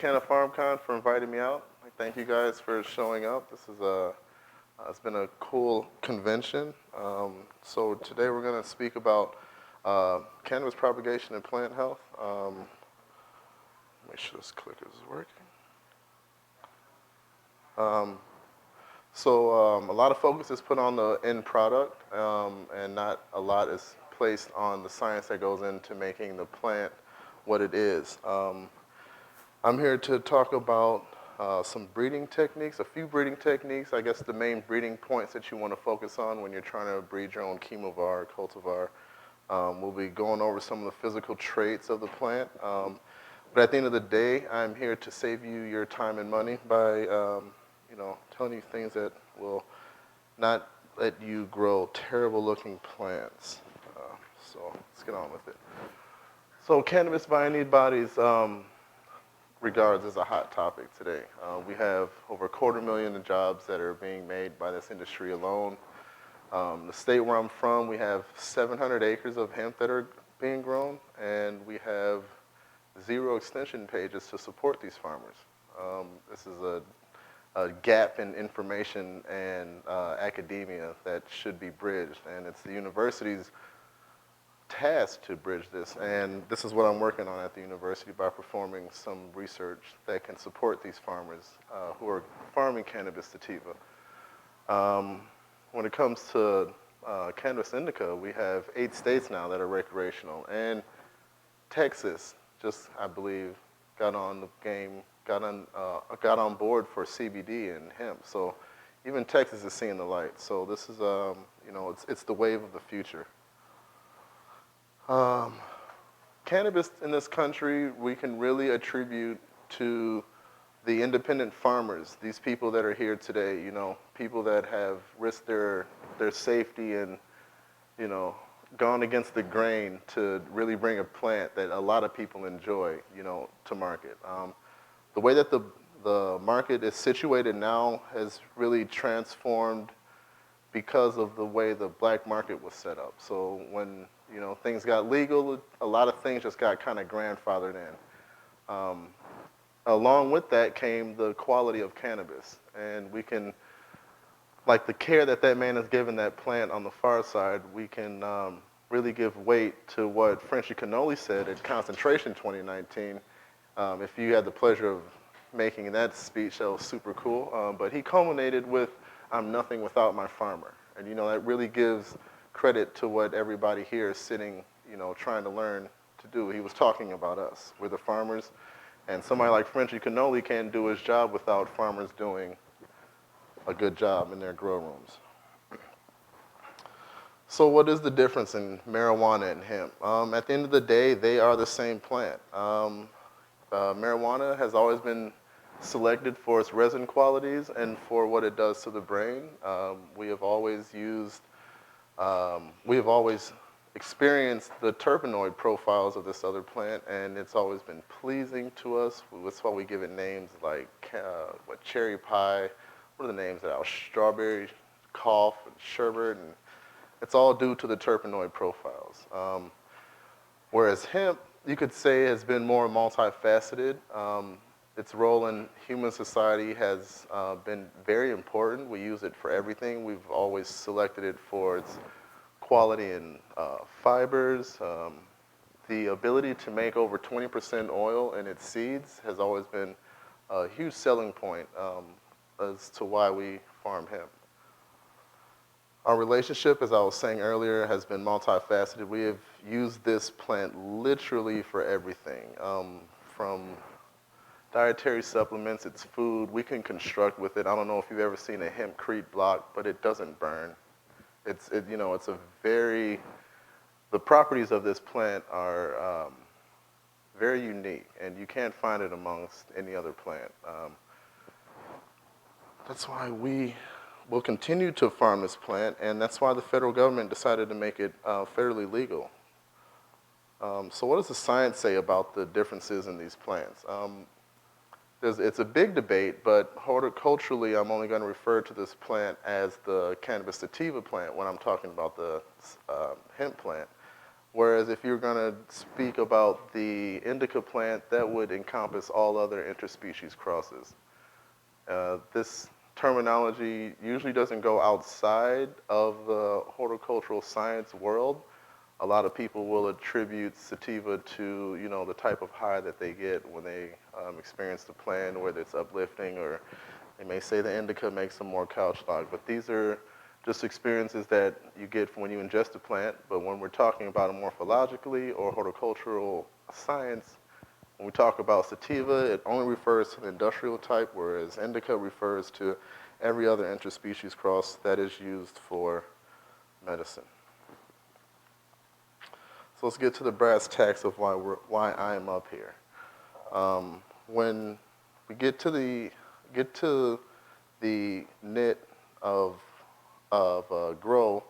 Canna FarmCon for inviting me out. Thank you guys for showing up. This is it's been a cool convention. So today we're going to speak about cannabis propagation and plant health. Make sure this clicker is working. A lot of focus is put on the end product, and not a lot is placed on the science that goes into making the plant what it is. I'm here to talk about some breeding techniques, a few breeding techniques. I guess the main breeding points that you want to focus on when you're trying to breed your own chemovar, cultivar. We'll be going over some of the physical traits of the plant. But at the end of the day, I'm here to save you your time and money by telling you things that will not let you grow terrible looking plants. So let's get on with it. So cannabis by anybody's regards as a hot topic today. We have over 250,000 jobs that are being made by this industry alone. The state where I'm from, we have 700 acres of hemp that are being grown, and we have 0 extension pages to support these farmers. This is a gap in information and academia that should be bridged, and it's the university's task to bridge this, and this is what I'm working on at the university by performing some research that can support these farmers who are farming cannabis sativa. When it comes to cannabis indica, we have 8 states now that are recreational, and Texas just, I believe, got on the game, got on board for CBD and hemp. So even Texas is seeing the light. So this is, it's the wave of the future. Cannabis in this country, we can really attribute to the independent farmers, these people that are here today, people that have risked their safety and, gone against the grain to really bring a plant that a lot of people enjoy, to market. The way that the market is situated now has really transformed because of the way the black market was set up. So when things got legal, a lot of things just got kind of grandfathered in. Along with that came the quality of cannabis, and we can, like the care that man has given that plant on the far side, we can really give weight to what Frenchy Cannoli said at Concentration 2019. If you had the pleasure of making that speech, that was super cool. But he culminated with, "I'm nothing without my farmer." And that really gives credit to what everybody here is sitting, trying to learn to do. He was talking about us. We're the farmers, and somebody like Frenchy Cannoli can't do his job without farmers doing a good job in their grow rooms. So what is the difference in marijuana and hemp? At the end of the day, they are the same plant. Marijuana has always been selected for its resin qualities and for what it does to the brain. We have always experienced the terpenoid profiles of this other plant, and it's always been pleasing to us. That's why we give it names like cherry pie. What are the names of that? Strawberry cough and sherbet, and it's all due to the terpenoid profiles. Whereas hemp, you could say, has been more multifaceted. Its role in human society has been very important. We use it for everything. We've always selected it for its quality in fibers. The ability to make over 20% oil in its seeds has always been a huge selling point as to why we farm hemp. Our relationship, as I was saying earlier, has been multifaceted. We have used this plant literally for everything, from dietary supplements, its food. We can construct with it. I don't know if you've ever seen a hempcrete block, but it doesn't burn. The properties of this plant are very unique, and you can't find it amongst any other plant. That's why we will continue to farm this plant, and that's why the federal government decided to make it federally legal. So what does the science say about the differences in these plants? It's a big debate, but horticulturally, I'm only going to refer to this plant as the cannabis sativa plant when I'm talking about the hemp plant. Whereas if you're going to speak about the indica plant, that would encompass all other interspecies crosses. This terminology usually doesn't go outside of the horticultural science world. A lot of people will attribute sativa to, the type of high that they get when they experience the plant, whether it's uplifting, or they may say the indica makes them more couch-like. But these are just experiences that you get when you ingest a plant. But when we're talking about it morphologically or horticultural science, when we talk about sativa, it only refers to the industrial type, whereas indica refers to every other interspecies cross that is used for medicine. So let's get to the brass tacks of why I'm up here. When we get to the nit of grow,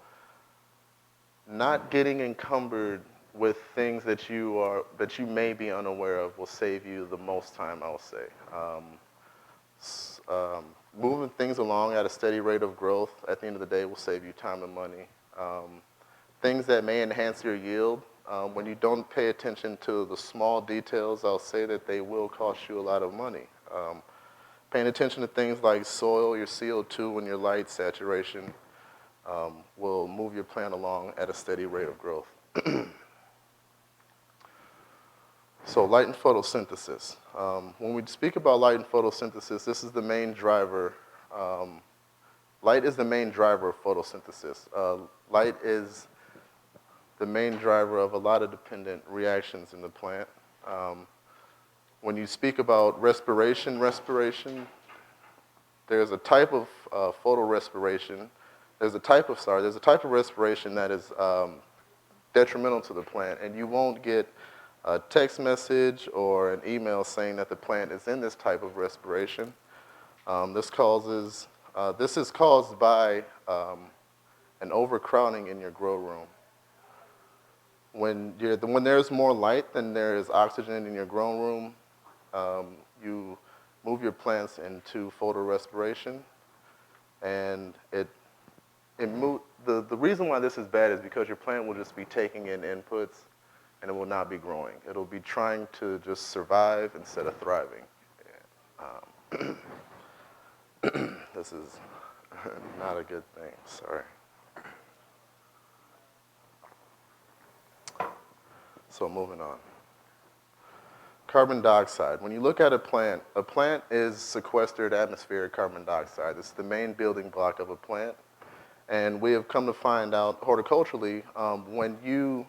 not getting encumbered with things that you may be unaware of will save you the most time, I would say. Moving things along at a steady rate of growth at the end of the day will save you time and money. Things that may enhance your yield, when you don't pay attention to the small details, I'll say that they will cost you a lot of money. Paying attention to things like soil, your CO2, and your light saturation will move your plant along at a steady rate of growth. So light and photosynthesis. When we speak about light and photosynthesis, this is the main driver. Light is the main driver of photosynthesis. Light is the main driver of a lot of dependent reactions in the plant. When you speak about respiration, there's a type of photorespiration. There's a type of respiration that is detrimental to the plant, and you won't get a text message or an email saying that the plant is in this type of respiration. This is caused by an overcrowding in your grow room. When there's more light than there is oxygen in your grow room, you move your plants into photorespiration, and the reason why this is bad is because your plant will just be taking in inputs and it will not be growing. It'll be trying to just survive instead of thriving. This is not a good thing, sorry. So moving on. Carbon dioxide. When you look at a plant is sequestered atmospheric carbon dioxide. This is the main building block of a plant. And we have come to find out horticulturally, when you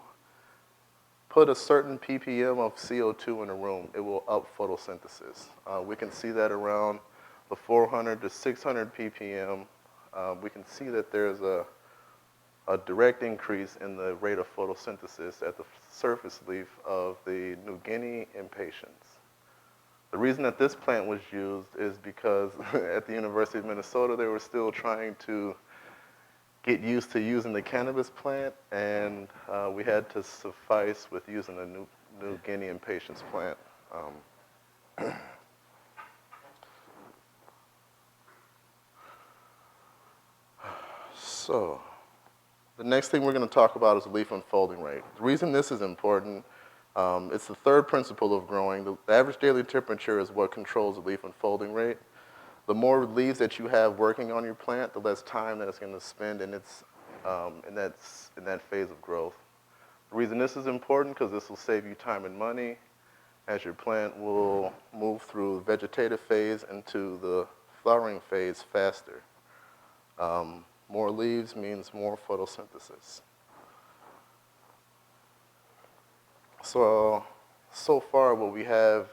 put a certain ppm of CO2 in a room, it will up photosynthesis. We can see that around the 400 to 600 ppm. We can see that there's a direct increase in the rate of photosynthesis at the surface leaf of the New Guinea impatiens. The reason that this plant was used is because at the University of Minnesota, they were still trying to get used to using the cannabis plant, and we had to suffice with using the New Guinea impatiens plant. So, the next thing we're going to talk about is leaf unfolding rate. The reason this is important, it's the third principle of growing. The average daily temperature is what controls the leaf unfolding rate. The more leaves that you have working on your plant, the less time that it's going to spend in that phase of growth. The reason this is important, because this will save you time and money, as your plant will move through the vegetative phase into the flowering phase faster. More leaves means more photosynthesis. So far what we have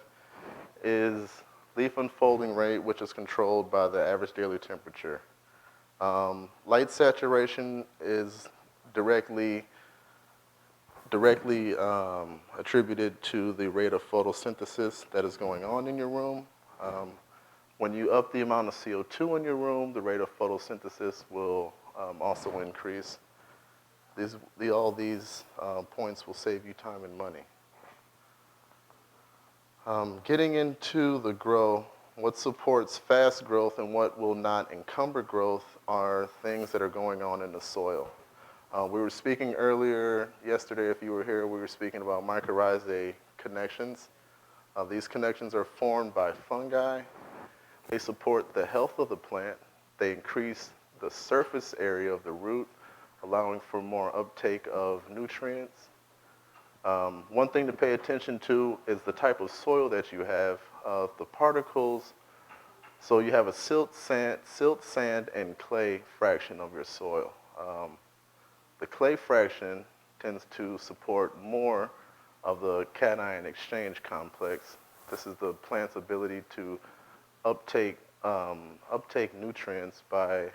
is leaf unfolding rate, which is controlled by the average daily temperature. Light saturation is directly attributed to the rate of photosynthesis that is going on in your room. When you up the amount of CO2 in your room, the rate of photosynthesis will also increase. All these points will save you time and money. Getting into the grow, what supports fast growth and what will not encumber growth are things that are going on in the soil. We were speaking earlier, yesterday if you were here, we were speaking about mycorrhizae connections. These connections are formed by fungi. They support the health of the plant. They increase the surface area of the root, allowing for more uptake of nutrients. One thing to pay attention to is the type of soil that you have. The particles, so you have a silt, sand, and clay fraction of your soil. The clay fraction tends to support more of the cation exchange complex. This is the plant's ability to uptake nutrients by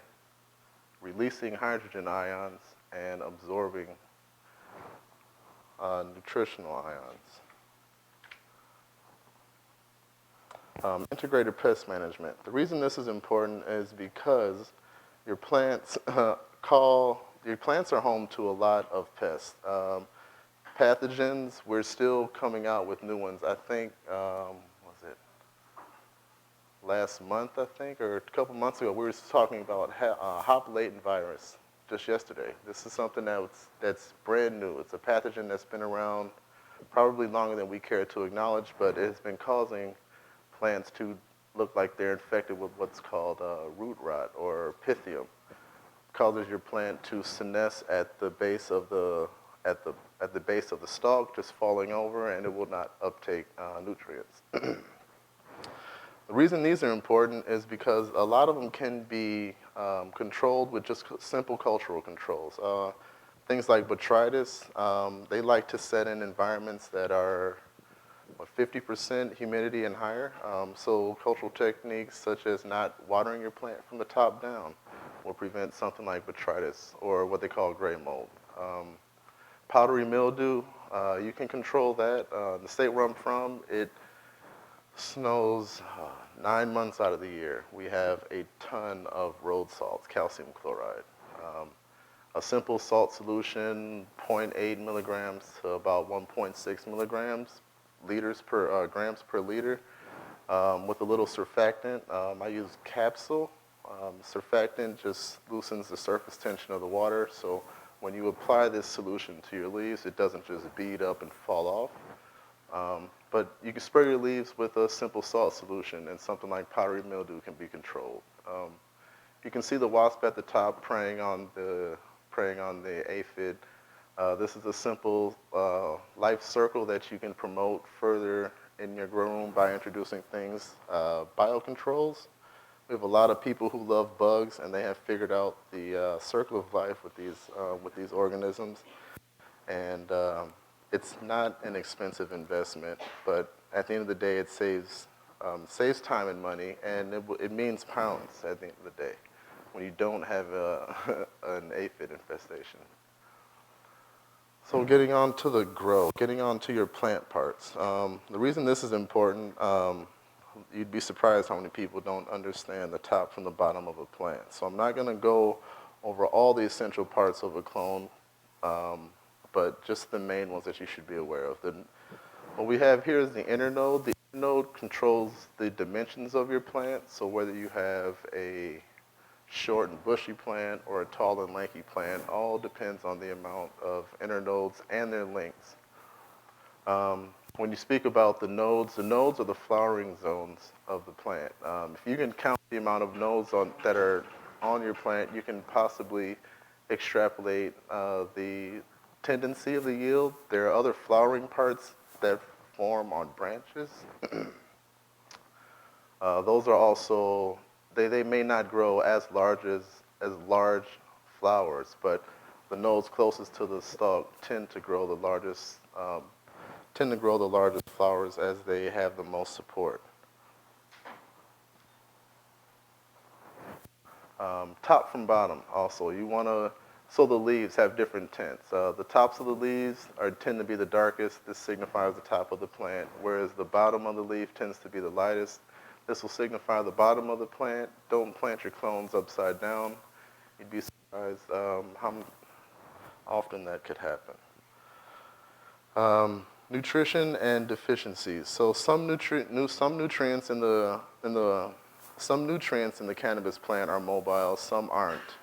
releasing hydrogen ions and absorbing nutritional ions. Integrated pest management. The reason this is important is because your plants your plants are home to a lot of pests. Pathogens, we're still coming out with new ones. I think, was it last month, I think, or a couple months ago, we were talking about hop latent virus just yesterday. This is something that's brand new. It's a pathogen that's been around probably longer than we care to acknowledge, but it has been causing plants to look like they're infected with what's called root rot or pythium. Causes your plant to senesce at the base of the stalk, just falling over, and it will not uptake nutrients. The reason these are important is because a lot of them can be controlled with just simple cultural controls. Things like botrytis, they like to set in environments that are 50% humidity and higher. So cultural techniques such as not watering your plant from the top down will prevent something like botrytis or what they call gray mold. Powdery mildew, you can control that. The state where I'm from, it snows 9 months out of the year. We have a ton of road salts, calcium chloride. A simple salt solution, 0.8 milligrams to about 1.6 milligrams, grams per liter, with a little surfactant. I use capsule. Surfactant just loosens the surface tension of the water, so when you apply this solution to your leaves, it doesn't just bead up and fall off. But you can spray your leaves with a simple salt solution, and something like powdery mildew can be controlled. You can see the wasp at the top preying on the aphid. This is a simple life circle that you can promote further in your grow room by introducing things, biocontrols. We have a lot of people who love bugs, and they have figured out the circle of life with these organisms. And it's not an expensive investment, but at the end of the day, it saves time and money, and it means pounds at the end of the day when you don't have an aphid infestation. So getting on to your plant parts. The reason this is important, you'd be surprised how many people don't understand the top from the bottom of a plant. So I'm not going to go over all the essential parts of a clone, but just the main ones that you should be aware of. What we have here is the inner node. The inner node controls the dimensions of your plant, so whether you have a short and bushy plant or a tall and lanky plant, all depends on the amount of inner nodes and their lengths. When you speak about the nodes are the flowering zones of the plant. If you can count the amount of nodes that are on your plant, you can possibly extrapolate the tendency of the yield. There are other flowering parts that form on branches. Those are also, they may not grow as large flowers, but the nodes closest to the stalk tend to grow the largest flowers as they have the most support. Top from bottom also, so the leaves have different tints. The tops of the leaves tend to be the darkest. This signifies the top of the plant, whereas the bottom of the leaf tends to be the lightest. This will signify the bottom of the plant. Don't plant your clones upside down. You'd be surprised how often that could happen. Nutrition and deficiencies. So some nutrients in the cannabis plant are mobile, some aren't.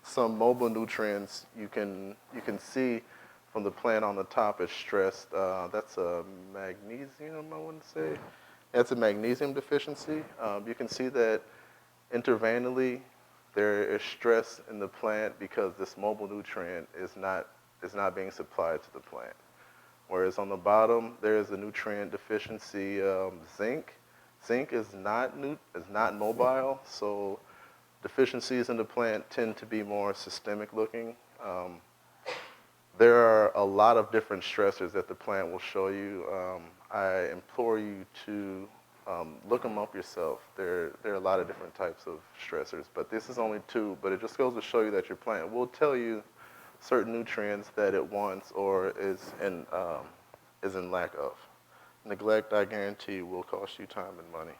some mobile nutrients you can see from the plant on the top is stressed. That's a magnesium, I want to say. That's a magnesium deficiency. You can see that internally there is stress in the plant because this mobile nutrient is not being supplied to the plant. Whereas on the bottom there is a nutrient deficiency, zinc. Zinc is not mobile, so deficiencies in the plant tend to be more systemic looking. There are a lot of different stressors that the plant will show you. I implore you to look them up yourself. There are a lot of different types of stressors, but this is only two, but it just goes to show you that your plant will tell you certain nutrients that it wants or is in lack of. Neglect, I guarantee, will cost you time and money.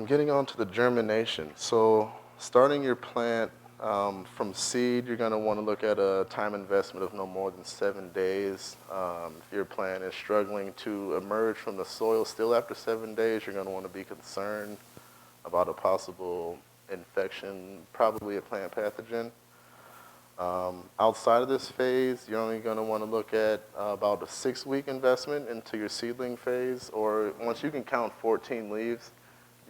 Getting on to the germination. So starting your plant from seed, you're going to want to look at a time investment of no more than 7 days. If your plant is struggling to emerge from the soil still after 7 days, you're going to want to be concerned about a possible infection, probably a plant pathogen. Outside of this phase, you're only going to want to look at about a 6-week investment into your seedling phase, or once you can count 14 leaves,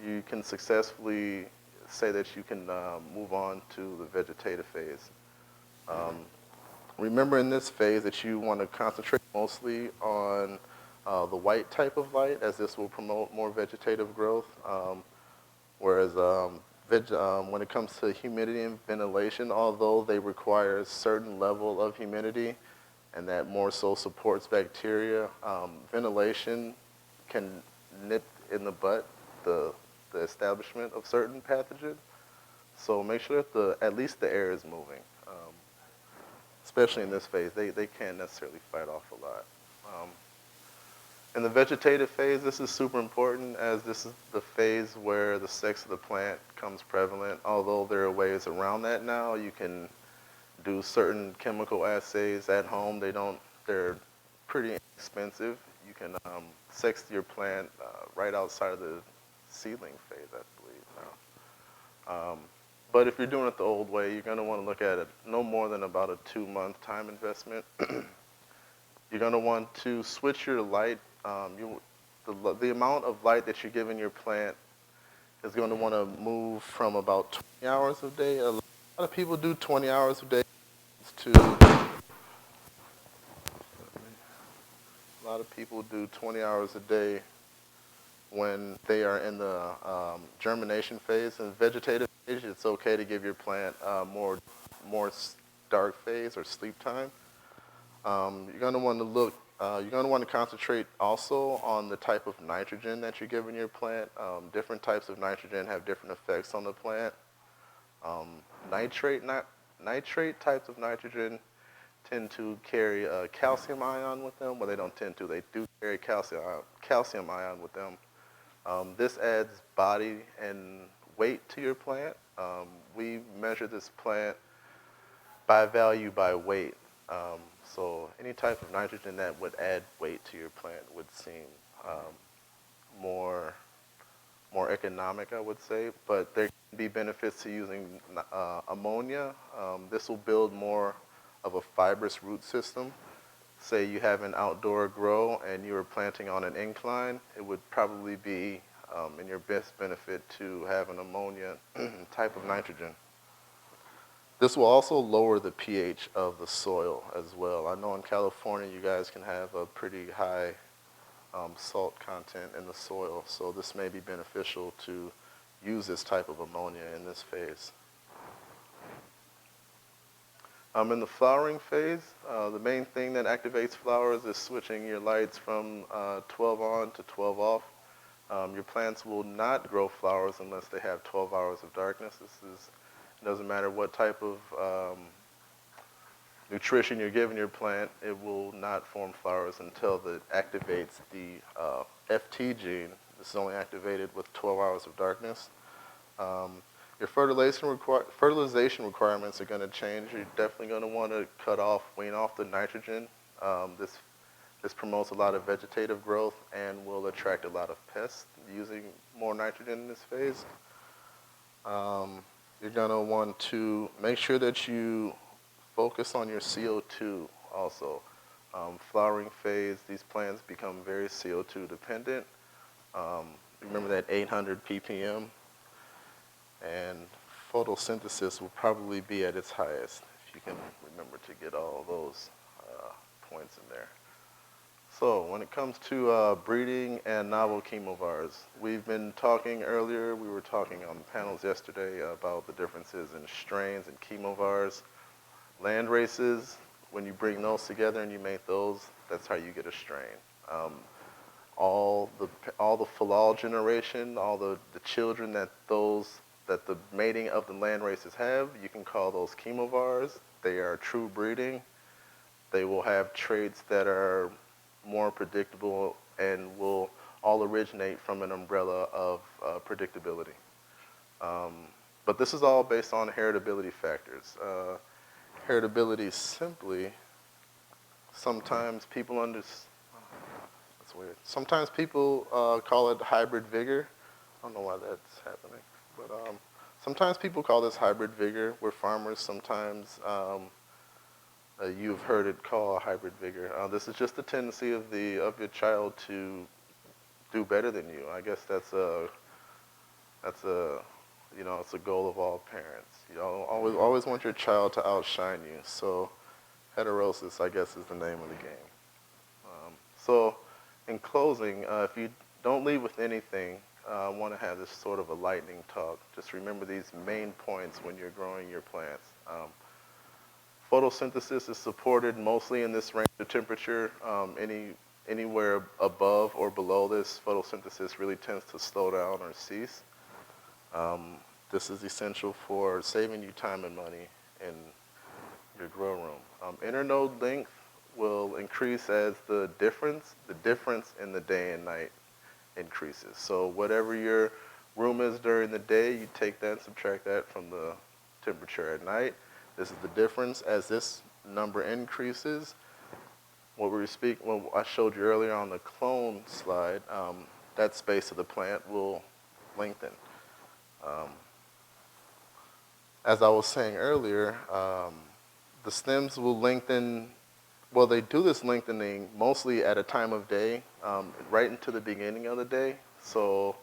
you can successfully say that you can move on to the vegetative phase. Remember in this phase that you want to concentrate mostly on the white type of light, as this will promote more vegetative growth, whereas when it comes to humidity and ventilation, although they require a certain level of humidity and that more so supports bacteria, ventilation can nip in the butt the establishment of certain pathogens. So make sure that at least the air is moving. Especially in this phase, they can't necessarily fight off a lot. In the vegetative phase, this is super important, as this is the phase where the sex of the plant comes prevalent. Although there are ways around that now, you can do certain chemical assays at home. They're pretty expensive. You can sex your plant right outside of the seedling phase, I believe now. But if you're doing it the old way, you're going to want to look at it no more than about a 2-month time investment. You're going to want to switch your light. The amount of light that you're giving your plant is going to want to move from about 20 hours a day. A lot of people do 20 hours a day A lot of people do 20 hours a day when they are in the germination phase. In vegetative phase, it's okay to give your plant more dark phase or sleep time. You're going to want to you're going to want to concentrate also on the type of nitrogen that you're giving your plant. Different types of nitrogen have different effects on the plant. Nitrate types of nitrogen tend to carry a calcium ion with them. Well, they don't tend to. They do carry calcium ion with them. This adds body and weight to your plant. We measure this plant by value by weight. So any type of nitrogen that would add weight to your plant would seem more economic, I would say. But there can be benefits to using ammonia. This will build more of a fibrous root system. Say you have an outdoor grow and you are planting on an incline, it would probably be in your best benefit to have an ammonia type of nitrogen. This will also lower the pH of the soil as well. I know in California you guys can have a pretty high salt content in the soil, so this may be beneficial to use this type of ammonia in this phase. In the flowering phase, the main thing that activates flowers is switching your lights from 12 on to 12 off. Your plants will not grow flowers unless they have 12 hours of darkness. It doesn't matter what type of nutrition you're giving your plant, it will not form flowers until it activates the FT gene. This is only activated with 12 hours of darkness. Your fertilization requirements are going to change. You're definitely going to want to wean off the nitrogen. This promotes a lot of vegetative growth and will attract a lot of pests using more nitrogen in this phase. You're going to want to make sure that you focus on your CO2 also. Flowering phase, these plants become very CO2 dependent. Remember that 800 ppm, and photosynthesis will probably be at its highest, if you can remember to get all those points in there. So when it comes to breeding and novel chemovars, we've been talking earlier, we were talking on the panels yesterday about the differences in strains and chemovars. Land races, when you bring those together and you make those, that's how you get a strain. All the phalal generation, all the children that the mating of the land races have, you can call those chemovars. They are true breeding. They will have traits that are more predictable and will all originate from an umbrella of predictability. But this is all based on heritability factors. Heritability simply, sometimes people that's weird. Sometimes people call it hybrid vigor. I don't know why that's happening, but sometimes people call this hybrid vigor. We're farmers. Sometimes you've heard it called hybrid vigor. This is just the tendency of your child to do better than you. I guess it's a goal of all parents. You always want your child to outshine you. So heterosis, I guess, is the name of the game. So in closing, if you don't leave with anything, I want to have this sort of a lightning talk. Just remember these main points when you're growing your plants. Photosynthesis is supported mostly in this range of temperature. Anywhere above or below this, photosynthesis really tends to slow down or cease. This is essential for saving you time and money in your grow room. Internode length will increase as the difference in the day and night increases. So whatever your room is during the day, you take that and subtract that from the temperature at night. This is the difference. As this number increases, what I showed you earlier on the clone slide, that space of the plant will lengthen. As I was saying earlier, the stems will lengthen. Well, they do this lengthening mostly at a time of day, right into the beginning of the day. So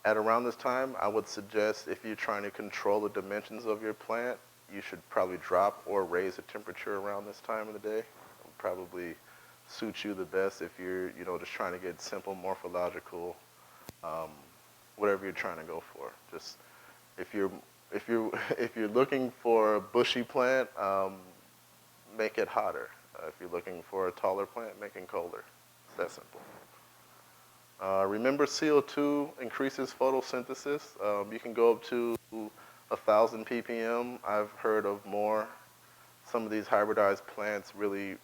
at around this time, I would suggest if you're trying to control the dimensions of your plant, you should probably drop or raise the temperature around this time of the day. It would probably suit you the best if you're just trying to get simple morphological, whatever you're trying to go for. Just if you're looking for a bushy plant, make it hotter. If you're looking for a taller plant, make it colder. It's that simple. Remember, CO2 increases photosynthesis. You can go up to 1,000 ppm. I've heard of more. Some of these hybridized plants really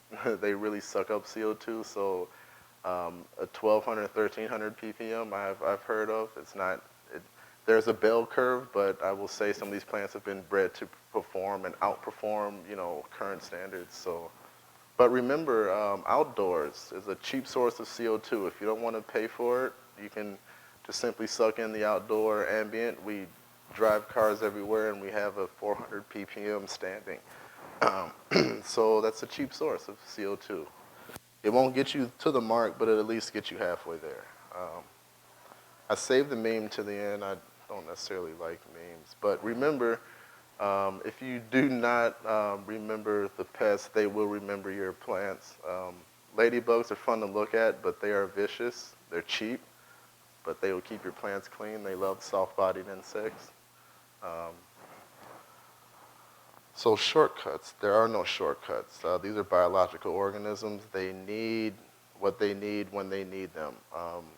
suck up CO2. So a 1,200, 1,300 ppm I've heard of. There's a bell curve, but I will say some of these plants have been bred to perform and outperform current standards. So. But remember, outdoors is a cheap source of CO2. If you don't want to pay for it, you can just simply suck in the outdoor ambient. We drive cars everywhere, and we have a 400 ppm standing. So that's a cheap source of CO2. It won't get you to the mark, but it'll at least get you halfway there. I saved the meme to the end. I don't necessarily like memes. But remember, if you do not remember the pests, they will remember your plants. Ladybugs are fun to look at, but they are vicious. They're cheap, but they will keep your plants clean. They love soft-bodied insects. So shortcuts, there are no shortcuts. These are biological organisms. They need what they need when they need them.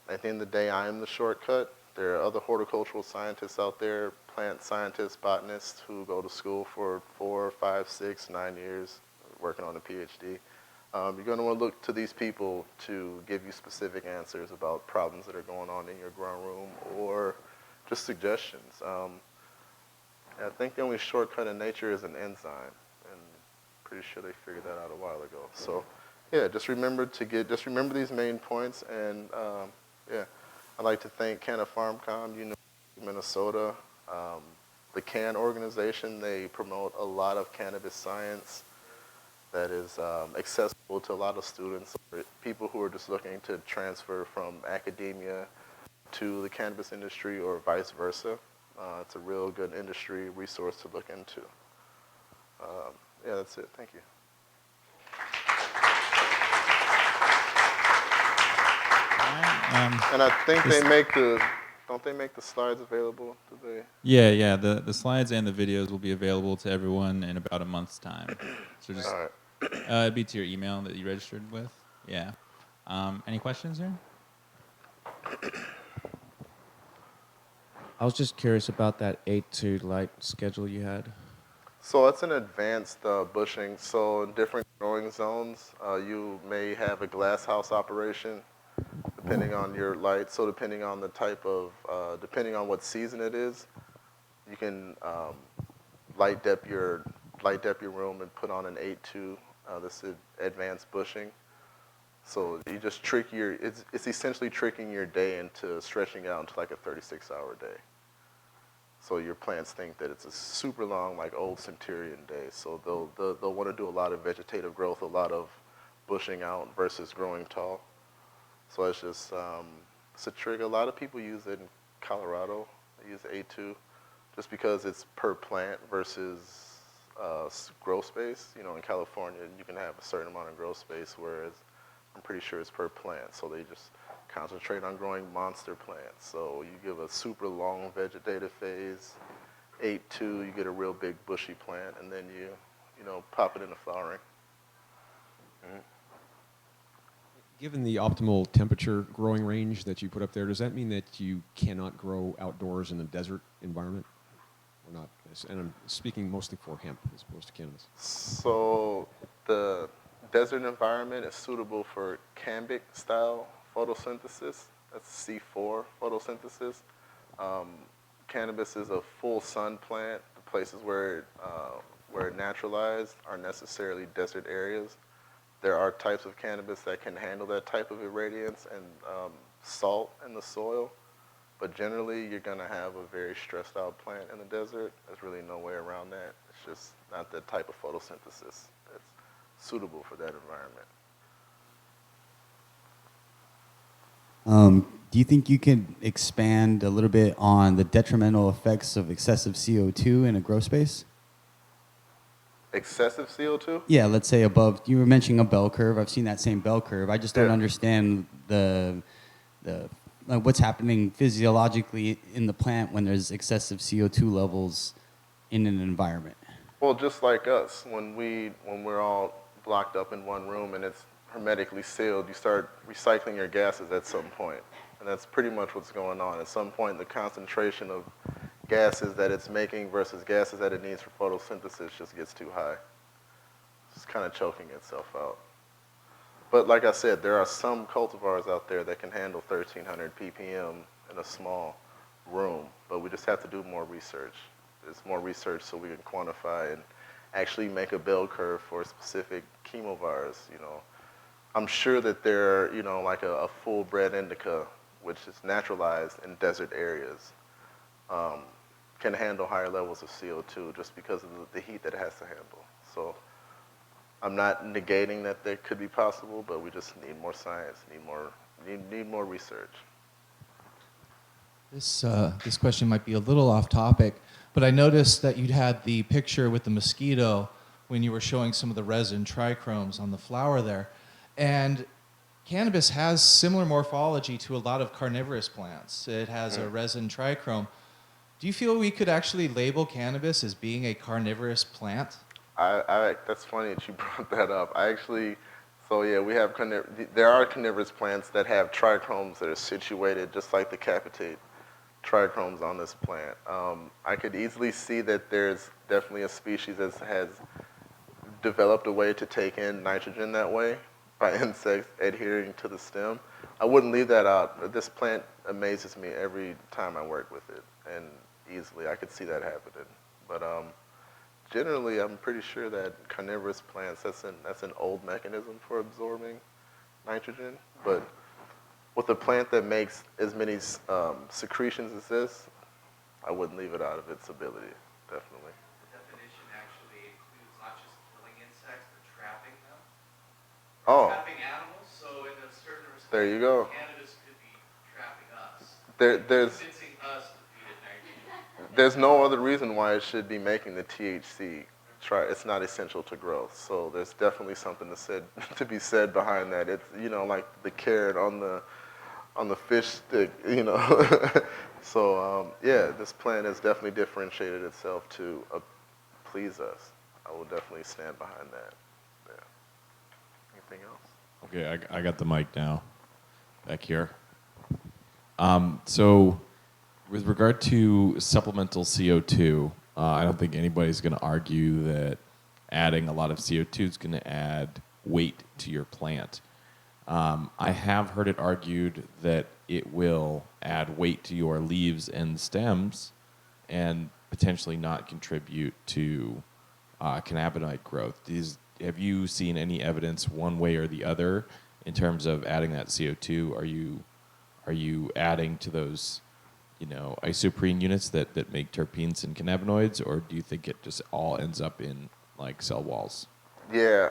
At the end of the day, I am the shortcut. There are other horticultural scientists out there, plant scientists, botanists, who go to school for 4, 5, 6, 9 years working on a PhD. You're going to want to look to these people to give you specific answers about problems that are going on in your grow room or just suggestions. I think the only shortcut in nature is an enzyme, and pretty sure they figured that out a while ago. So, yeah, just remember these main points, and yeah, I'd like to thank Canna FarmCom, Minnesota, the CAN organization, they promote a lot of cannabis science that is accessible to a lot of students, or people who are just looking to transfer from academia to the cannabis industry or vice versa. It's a real good industry resource to look into. Yeah, that's it. Thank you. And I think they make don't they make the slides available? Do they? Yeah. The slides and the videos will be available to everyone in about a month's time. So just, All right. it'd be to your email that you registered with. Yeah. Any questions here? I was just curious about that 8 to light schedule you had. So it's an advanced bushing. So in different growing zones, you may have a glass house operation, depending on your light. So depending on the type of, depending on what season it is, you can light dep your room and put on an 8-2. This is advanced bushing. So you just it's essentially tricking your day into stretching out into like a 36-hour day. So your plants think that it's a super long, like old centurion day. So they'll want to do a lot of vegetative growth, a lot of bushing out versus growing tall. So it's just, it's a trick. A lot of people use it in Colorado. They use A2 just because it's per plant versus grow space. You know, in California, you can have a certain amount of grow space, whereas I'm pretty sure it's per plant. So they just concentrate on growing monster plants. So you give a super long vegetative phase, 8-2, you get a real big bushy plant, and then you know, pop it into flowering. Mm-hmm. Given the optimal temperature growing range that you put up there, does that mean that you cannot grow outdoors in a desert environment or not? And I'm speaking mostly for hemp as opposed to cannabis. So the desert environment is suitable for cambic style photosynthesis. That's C4 photosynthesis. Cannabis is a full sun plant. The places where it naturalized are necessarily desert areas. There are types of cannabis that can handle that type of irradiance and salt in the soil, but generally you're gonna have a very stressed out plant in the desert. There's really no way around that. It's just not the type of photosynthesis that's suitable for that environment. Do you think you can expand a little bit on the detrimental effects of excessive CO2 in a grow space? Excessive CO2? Yeah, let's say above, you were mentioning a bell curve. I've seen that same bell curve. I just don't understand like what's happening physiologically in the plant when there's excessive CO2 levels in an environment. Well, just like us, when we're all blocked up in one room and it's hermetically sealed, you start recycling your gases at some point. And that's pretty much what's going on. At some point, the concentration of gases that it's making versus gases that it needs for photosynthesis just gets too high. It's kind of choking itself out. But like I said, there are some cultivars out there that can handle 1,300 ppm in a small room, but we just have to do more research. There's more research so we can quantify and actually make a bell curve for specific chemovars, you know. I'm sure that there are, you know, like a full-bred indica, which is naturalized in desert areas, can handle higher levels of CO2 just because of the heat that it has to handle. So I'm not negating that there could be possible, but we just need more science, need more research. This question might be a little off topic, but I noticed that you'd had the picture with the mosquito when you were showing some of the resin trichromes on the flower there. And cannabis has similar morphology to a lot of carnivorous plants. It has a resin trichrome. Do you feel we could actually label cannabis as being a carnivorous plant? That's funny that you brought that up. So yeah, we have there are carnivorous plants that have trichromes that are situated just like the capitate trichromes on this plant. I could easily see that there's definitely a species that has developed a way to take in nitrogen that way by insects adhering to the stem. I wouldn't leave that out. This plant amazes me every time I work with it, and easily I could see that happening. But generally, I'm pretty sure that carnivorous plants, that's an old mechanism for absorbing nitrogen. But with a plant that makes as many secretions as this, I wouldn't leave it out of its ability. definitely. The definition actually includes not just killing insects, but trapping them. Oh, Trapping animals, so in a certain respect, there you go. cannabis could be trapping us. There's Convincing us to feed it nitrogen. there's no other reason why it should be making the THC. It's not essential to growth. So there's definitely something to be said behind that. It's, you know, like the carrot on the fish stick, you know. So yeah, this plant has definitely differentiated itself to please us. I will definitely stand behind that. Yeah. Anything else? Okay, I got the mic now, back here. So, with regard to supplemental CO2, I don't think anybody's going to argue that adding a lot of CO2 is going to add weight to your plant. I have heard it argued that it will add weight to your leaves and stems and potentially not contribute to cannabinoid growth. Have you seen any evidence one way or the other in terms of adding that CO2? Are you adding to those, you know, isoprene units that make terpenes and cannabinoids, or do you think it just all ends up in like cell walls? Yeah,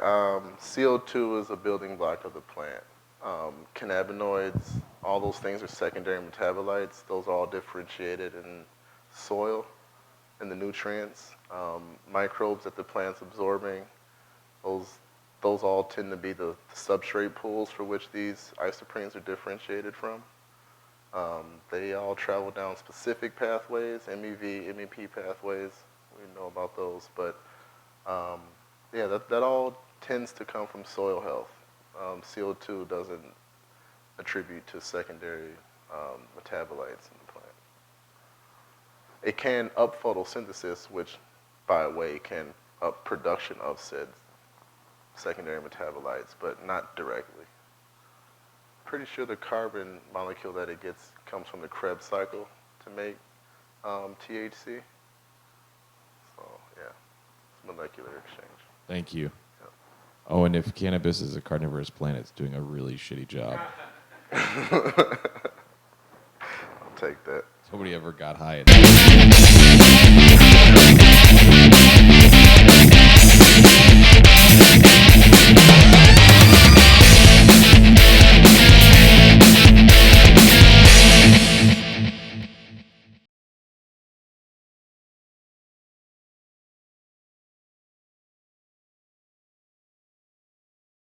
CO2 is a building block of the plant. Cannabinoids, all those things are secondary metabolites. Those are all differentiated in soil and the nutrients. Microbes that the plant's absorbing, those all tend to be the substrate pools for which these isoprenes are differentiated from. They all travel down specific pathways, MEV, MEP pathways. We know about those, but yeah, that all tends to come from soil health. CO2 doesn't attribute to secondary metabolites in the plant. It can up photosynthesis, which, by the way, can up production of said secondary metabolites, but not directly. Pretty sure the carbon molecule that it gets comes from the Krebs cycle to make THC. So yeah, it's molecular exchange. Thank you. Yeah. Oh, and if cannabis is a carnivorous plant, it's doing a really shitty job. I'll take that. Nobody ever got high.